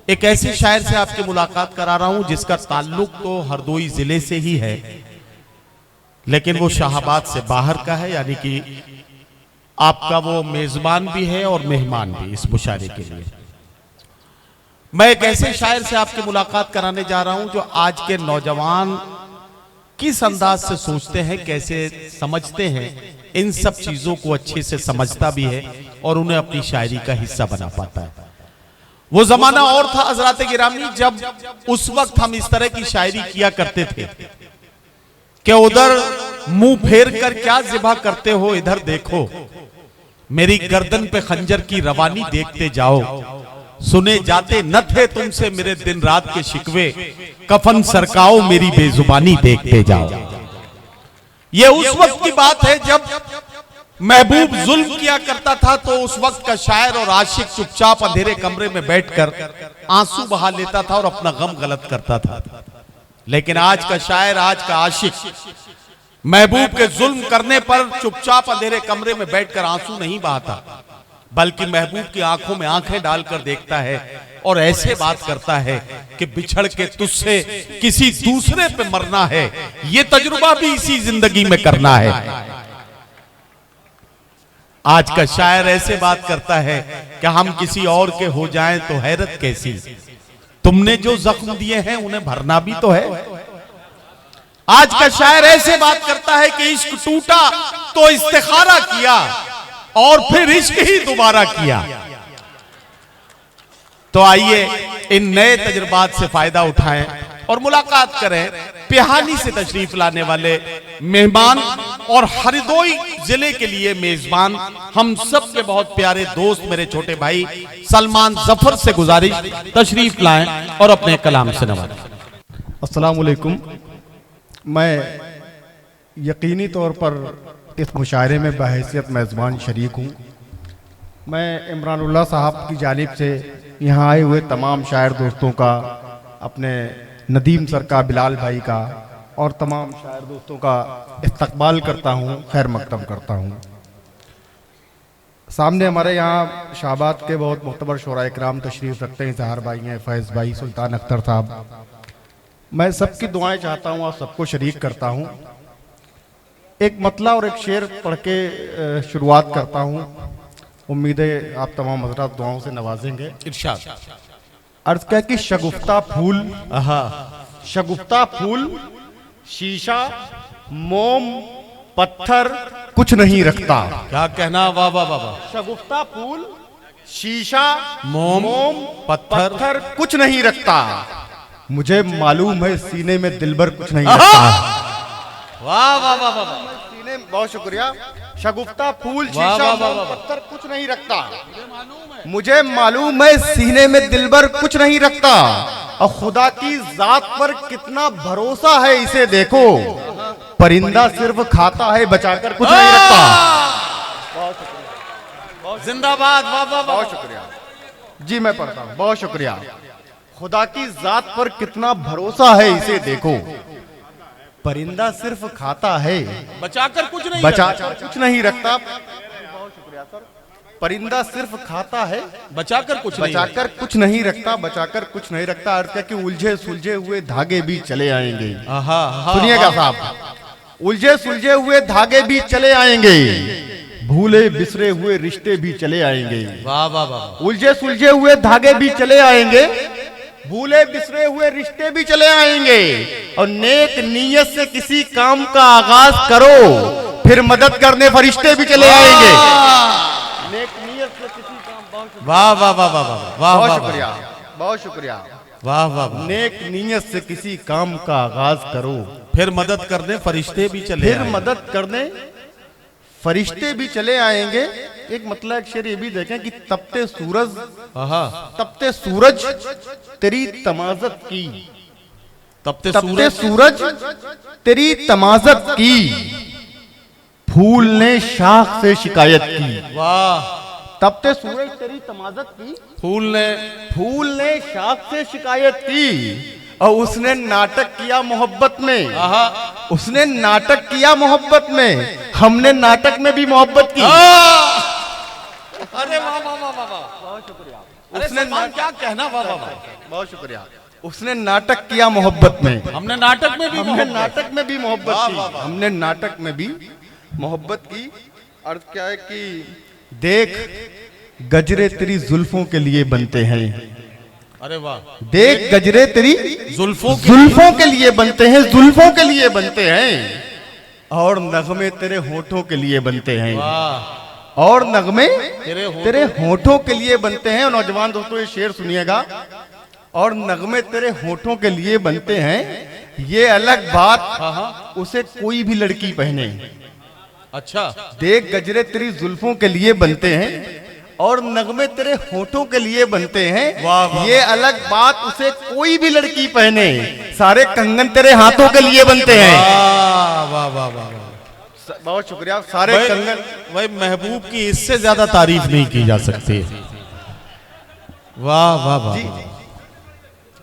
एक ऐसे शायर से आपकी मुलाकात करा रहा हूं जिसका ताल्लुक तो हरदोई जिले से ही है, लेकिन वो शाहबाद से बाहर का है, यानी कि आपका वो मेजबान भी है और मेहमान भी इस मुशायरे के लिए। मैं एक ऐसे शायर से आपकी मुलाकात कराने जा रहा हूं जो आज के नौजवान किस अंदाज से सोचते हैं, कैसे समझते हैं, इन सब चीजों को अच्छे से समझता भी है और उन्हें अपनी शायरी का हिस्सा बना पाता है। वो जमाना और था हजरात गिरामी, जब उस वक्त हम इस तरह की शायरी किया करते थे कि उधर मुंह फेर कर क्या जिबा करते हो, इधर देखो मेरी गर्दन पे खंजर की रवानी देखते जाओ, सुने जाते न थे तुमसे मेरे दिन रात के शिकवे, कफन सरकाओ मेरी बेजुबानी देखते जाओ। ये उस वक्त की बात है जब महबूब जुल्म किया करता था, तो उस वक्त का शायर और आशिक चुपचाप अंधेरे कमरे में बैठकर आंसू बहा लेता था और अपना गम गलत करता था। लेकिन आज का शायर, आज का आशिक महबूब के जुल्म करने पर चुपचाप अंधेरे कमरे में बैठकर आंसू नहीं बहाता, बल्कि महबूब की आंखों में आंखें डालकर देखता है और ऐसे बात करता है कि बिछड़ के तुझसे किसी दूसरे पे मरना है, ये तजुर्बा भी इसी जिंदगी में करना है। आज का शायर ऐसे बात करता है कि हम किसी और के हो जाएं तो हैरत कैसी, तुमने जो जख्म दिए हैं उन्हें भरना भी तो है। आज का शायर ऐसे बात करता है कि इश्क टूटा तो इस्तिखारा किया और फिर इश्क ही दोबारा किया। तो आइए इन नए तजुर्बात से फायदा उठाएं और मुलाकात करें पिहानी से तशरीफ लाने वाले मेहमान और हरदोई जिले के लिए मेजबान, हम सब के बहुत प्यारे दोस्त मेरे छोटे भाई सलमान जफर से गुजारिश तशरीफ लाएं और अपने कलाम से नवाजें। अस्सलाम वालेकुम। मैं यकीनी तौर पर इस मुशायरे में बहैसियत मेज़बान शरीक हूँ। मैं इमरानुल्लाह साहब की जानिब से यहाँ आए हुए तमाम शायर दोस्तों का, अपने नदीम सर का, बिलाल भाई का और तमाम शायर दोस्तों का इस्तकबाल करता हूँ, खैर मकदम करता हूँ। सामने हमारे यहाँ शाहबाद के बहुत मुख्तबर शोराए किराम तशरीफ़ रखते हैं, इज़हार भाई हैं, फैज़ भाई, सुल्तान अख्तर साहब। मैं सबकी दुआएं चाहता हूँ और सबको शरीक करता हूँ। एक मतला और एक शेर पढ़ के शुरुआत करता हूँ। उम्मीद है आप तमाम हज़रात दुआओं से नवाजेंगे। इरशाद। अर्ज़ क्या कि शगुफ्ता फूल, शगुफ्ता फूल, शीशा, मोम, पत्थर कुछ नहीं रखता। क्या कहना, वाह वाह वाह वाह। शगुफ्ता फूल, शीशा, मोम, पत्थर कुछ नहीं रखता। मुझे मालूम है सीने में दिलबर कुछ नहीं रखता। वाह वाह वाह वाह। सीने, बहुत शुक्रिया। शगुफ्ता फूल, शीशा, मोम, पत्थर कुछ नहीं रखता। मुझे मालूम है सीने में दिलबर कुछ नहीं रखता। और खुदा की जात पर कितना भरोसा है इसे देखो, परिंदा सिर्फ खाता है बचाकर कुछ नहीं रखता। बहुत शुक्रिया, जिंदाबाद, वाह वाह वाह। बहुत शुक्रिया जी, मैं पढ़ता हूँ। बहुत शुक्रिया। खुदा की जात पर कितना भरोसा है इसे देखो, परिंदा सिर्फ खाता है बचाकर कुछ नहीं, बचाकर कुछ नहीं रखता। बहुत शुक्रिया सर। परिंदा सिर्फ खाता है बचाकर कुछ नहीं, बचाकर कुछ नहीं रखता, बचाकर कुछ नहीं रखता। अर्थ है कि उलझे सुलझे हुए धागे भी चले आएंगे। सुनिएगा साहब, उलझे सुलझे हुए धागे भी चले आएंगे, भूले बिसरे हुए रिश्ते भी चले आएंगे। वाह वाह वाह। उलझे सुलझे हुए धागे भी चले आएंगे, भूले बिसरे हुए रिश्ते भी चले आएंगे। और नेक नीयत से किसी काम का आगाज करो, फिर मदद करने फरिश्ते भी चले आएंगे। नेक नीयत से किसी काम, वाह वाह वाह वाह वाह। बहुत शुक्रिया, बहुत शुक्रिया। वाह वाह। नेक नीयत से किसी काम का आगाज करो, फिर मदद करने फरिश्ते भी चले, फिर मदद करने फरिश्ते भी चले आएंगे। एक मतलब एक शेर ये भी देखें कि तपते सूरज तेरी तमाज़त की, तपते सूरज तेरी तमाज़त की, फूल ने शाख से शिकायत की। वाह। तपते सूरज तेरी तमाज़त की, फूल ने शाख से शिकायत की। और उसने नाटक किया मोहब्बत में, उसने नाटक किया मोहब्बत में, हमने नाटक में भी मोहब्बत की। अरे वाह वाह वाह वाह। बहुत शुक्रिया। उसने क्या कहना, वाह वाह वाह, बहुत शुक्रिया। उसने नाटक किया मोहब्बत में, हमने नाटक में भी हमने मोहब्बत- नाटक में भी मोहब्बत वाह, की, वाह, वाह। हमने नाटक में भी मोहब्बत की। अर्थ क्या है कि देख गजरे तेरी जुल्फों के लिए बनते हैं, अरे वाह, देख गजरे तेरी जुल्फों जुल्फों के लिए बनते हैं, जुल्फों के लिए बनते हैं, और नगमे तेरे होठों के लिए बनते हैं, वाह, और नगमे तेरे तेरे होठों के लिए बनते हैं। नौजवान दोस्तों ये शेर सुनिएगा, और नगमे तेरे होठों के लिए बनते हैं, ये अलग बात हाँ हाँ, उसे कोई भी लड़की पहने। अच्छा, देख गजरे तेरी जुल्फों के लिए बनते हैं, और नगमे तेरे होठों के लिए बनते हैं, वाह, वाह, ये अलग बात उसे कोई भी लड़की पहने, सारे कंगन तेरे हाथों के लिए बनते हैं। वाह वाह वाह वाह वाह। बहुत शुक्रिया। सारे कंगन, भाई महबूब की इससे ज्यादा तारीफ नहीं की जा सकती। वाह वाह वाह,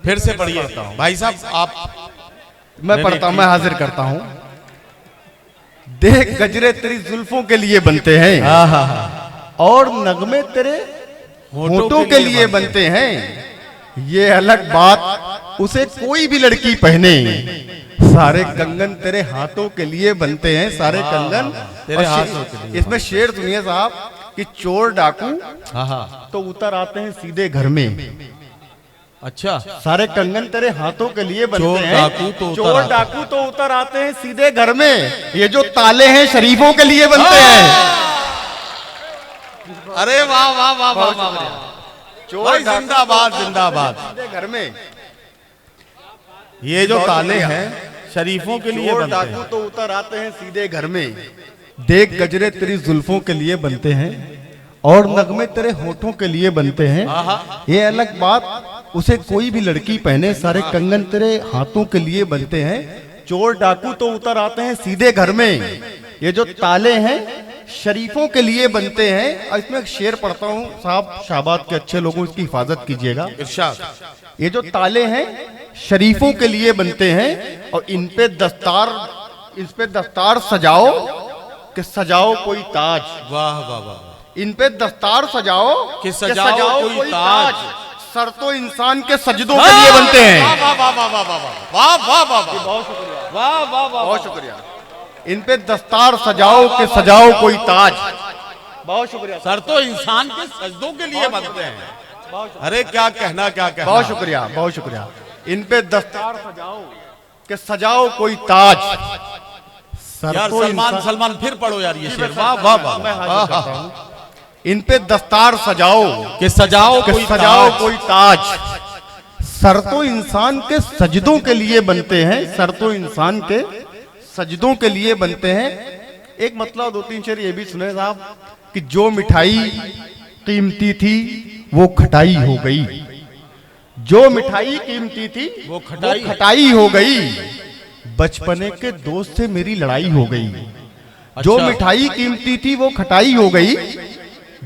फिर से पढ़िए भाई साहब आप। मैं पढ़ता हूं, मैं हाजिर करता हूं। देख गजरे तेरी जुल्फों के लिए बनते हैं, हाँ हाँ हाँ, और नगमे तेरे होठों के लिए बनते हैं, ये अलग बात उसे कोई भी लड़की पहने, सारे कंगन तेरे हाथों के लिए बनते हैं, सारे कंगन तेरे और हाथों के लिए। इसमें शेर सुनिए साहब कि चोर डाकू हाँ हाँ, तो उतर आते हैं सीधे घर में, अच्छा, सारे कंगन तेरे हाथों के लिए बनते चोर हैं, डाकू तो उतर चोर आते- डाकू तो उतर आते हैं सीधे घर में, ये जो ताले हैं शरीफों के लिए बनते हैं। अरे वाह वाह वाह वाह वाह, चोर भाई डाकू जिंदाबाद तो उतर जिंदाबाद। आते हैं सीधे घर में, ये जो बहुत ताले बढ़िया। हैं शरीफों के लिए चोर बनते डाकू हैं। तो उतर आते हैं सीधे घर में, देख गजरे तेरी जुल्फों के लिए बनते हैं, और नगमे तेरे होठों के लिए बनते हैं, ये अलग बात उसे कोई भी लड़की पहने, सारे कंगन तेरे हाथों के लिए बनते हैं, चोर डाकू तो उतर आते हैं सीधे घर में, ये जो ताले हैं शरीफों के लिए बनते हैं। और इसमें एक शेर पढ़ता हूँ साहब, शाबाद के अच्छे लोगों इसकी हिफाजत कीजिएगा। इरशाद, ये जो ताले हैं शरीफों के लिए बनते हैं, और इन पे दस्तार सजाओ कि सजाओ कोई ताज, वाह वाह वाह, इन पे दस्तार सजाओ कि सजाओ कोई ताज। सर तो इंसान के सजदों के लिए बनते हैं। वाह वाह वाह वाह वाह वाह वाह वाह वाह, बहुत शुक्रिया, वाह वाह वाह, बहुत शुक्रिया। इन पे दस्तार सजाओ कि सजाओ कोई ताज, बहुत शुक्रिया, सर तो इंसान के सजदों के लिए बनते हैं। अरे क्या कहना, क्या कहना, बहुत शुक्रिया, बहुत शुक्रिया। इन पे दस्तार सजाओ कि सजाओ कोई ताज, सर यार तो सलमान इंसान- सलमान फिर पढ़ो यार ये शेर, वाह वाह वाह, मैं हाजिर करता हूं। इन पे दस्तार सजाओ कि सजाओ कि कोई सजाओ ताज। कोई ताज, सर तो इंसान के सजदों के लिए बनते हैं, सर तो इंसान के सजदों के लिए बनते हैं। एक मतलब दो तीन शेर ये भी सुने साहब कि जो मिठाई कीमती थी वो खटाई हो गई, जो मिठाई कीमती थी वो खटाई- खटाई हो गई, बचपने के दोस्त से मेरी लड़ाई हो गई, जो अच्छा। मिठाई कीमती थी वो खटाई हो गई,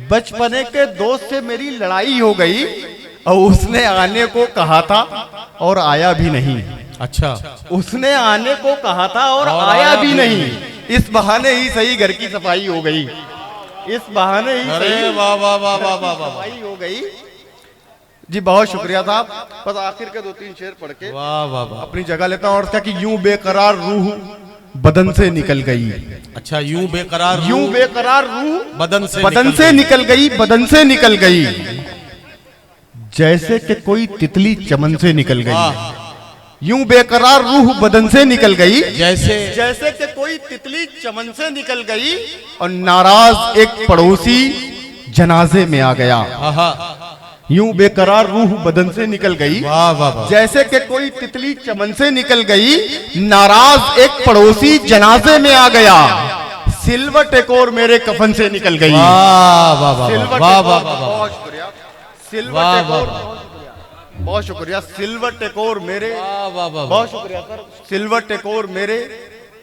बचपने के दोस्त से मेरी लड़ाई हो गई, और उसने आने को कहा था और आया भी नहीं, अच्छा, उसने आने को कहा था और आया भी नहीं, इस बहाने ही सही घर की सफाई हो गई, इस बहाने ही अरे सही वाह वाह वाह वाह वाह वाह, सफाई हो गई। जी बहुत शुक्रिया साहब। बस आखिर के दो तीन शेर पढ़ के वाह वाह वाह, अपनी जगह लेता हूं। और क्या कि यूं बेकरार रूह बदन से निकल गई, अच्छा, यूं बेकरार यूं रूह बेकरार रूह बदन से निकल गई, बदन से निकल गई, जैसे कि कोई तितली चमन से निकल गई, वाह, यूं बेकरार रूह बदन से निकल गई, जैसे जैसे कि कोई तितली चमन से निकल गई, और नाराज एक पड़ोसी जनाजे में आ गया, आहा, यूं बेकरार रूह बदन से निकल गई, वाह वाह वाह, जैसे कि कोई तितली चमन से निकल गई, नाराज एक पड़ोसी जनाजे में आ गया, सिल्वर टेकोर मेरे कफन से निकल गई, वाह वाह वाह सिल्वर वाह टेकोर, वाह वाह, बहुत शुक्रिया, सिल्वर वाह, टेकोर, वाह, बहुत शुक्रिया, सिल्वर टेकोर मेरे, वाह वाह वाह, बहुत शुक्रिया सर, सिल्वर टेकोर मेरे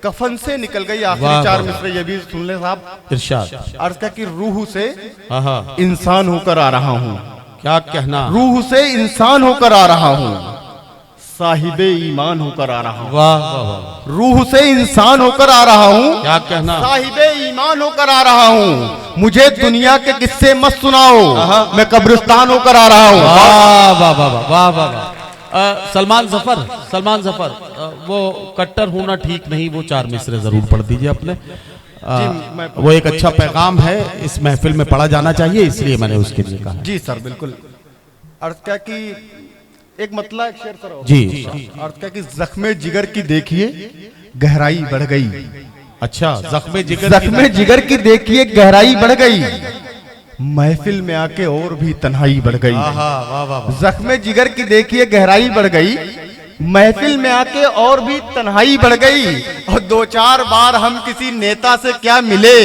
कफन से निकल गई। वाह, आखिरी चार वाह। मिसरे ये भी सुन ले साहब। इरशाद, अर्ज का कि रूह से आहा, इंसान होकर आ रहा हूँ, क्या कहना, रूह से इंसान होकर आ रहा हूँ, साहिबे ईमान होकर आ रहा हूँ। वाह वाह वाह, रूह से इंसान होकर आ रहा हूँ। क्या कहना। साहिबे ईमान होकर आ रहा हूँ। मुझे दुनिया के किस्से मत सुनाओ, मैं कब्रिस्तान होकर आ रहा हूँ। वाह वाह वाह वाह वाह वाह वाह। सलमान जफर, वो कट्टर होना ठीक नहीं, वो 4 मिसरे जरूर पढ़ दीजिए अपने। वो एक अच्छा पैगाम है, इस महफिल में पढ़ा जाना चाहिए, इसलिए मैंने उसके लिए कहा। जी सर, बिल्कुल। अर्थ क्या कि एक मतला एक शेर सर। जी। अर्थ क्या कि जख्मे जिगर की देखिए गहराई बढ़ गई। अच्छा, जख्मे जिगर की देखिए गहराई बढ़ गई, महफिल में आके और भी तन्हाई बढ़ गई। वाह वाह वाह। जख्मे जिगर की देखिए गहराई बढ़ गई, महफिल में आके और भी तन्हाई बढ़ गई। और 2-4 बार हम किसी नेता से क्या मिले,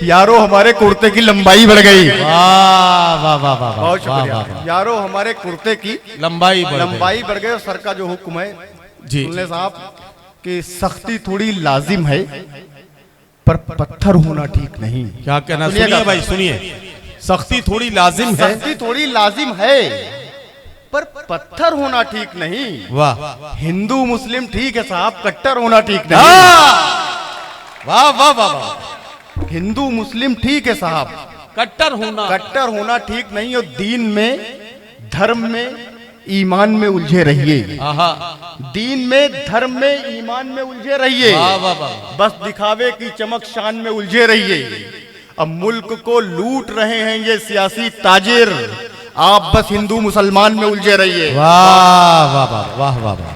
यारो हमारे कुर्ते की लंबाई बढ़ गई। वाह वाह वाह वाह, बहुत शुक्रिया यारो, हमारे कुर्ते की लंबाई बढ़ गई। और सर का जो हुक्म है जी सुनने साहब कि सख्ती थोड़ी लाजिम है, पर पत्थर होना ठीक नहीं। क्या कहना, सुनिए भाई सुनिए। सख्ती थोड़ी लाजिम है, सख्ती थोड़ी लाजिम है, पर पत्थर होना ठीक नहीं। वाह। हिंदू मुस्लिम ठीक है साहब, कट्टर होना ठीक नहीं। वाह वाह वाह वाह। हिंदू मुस्लिम ठीक है साहब, कट्टर होना ठीक नहीं। और दीन में, धर्म में, ईमान में उलझे रहिए। दीन में, धर्म में, ईमान में उलझे रहिए। बस दिखावे की चमक शान में उलझे रहिए। अब मुल्क को लूट रहे हैं ये सियासी ताजिर, आप बस हिंदू मुसलमान में उलझे रहिए। वाह वाह वाह वाह वाह।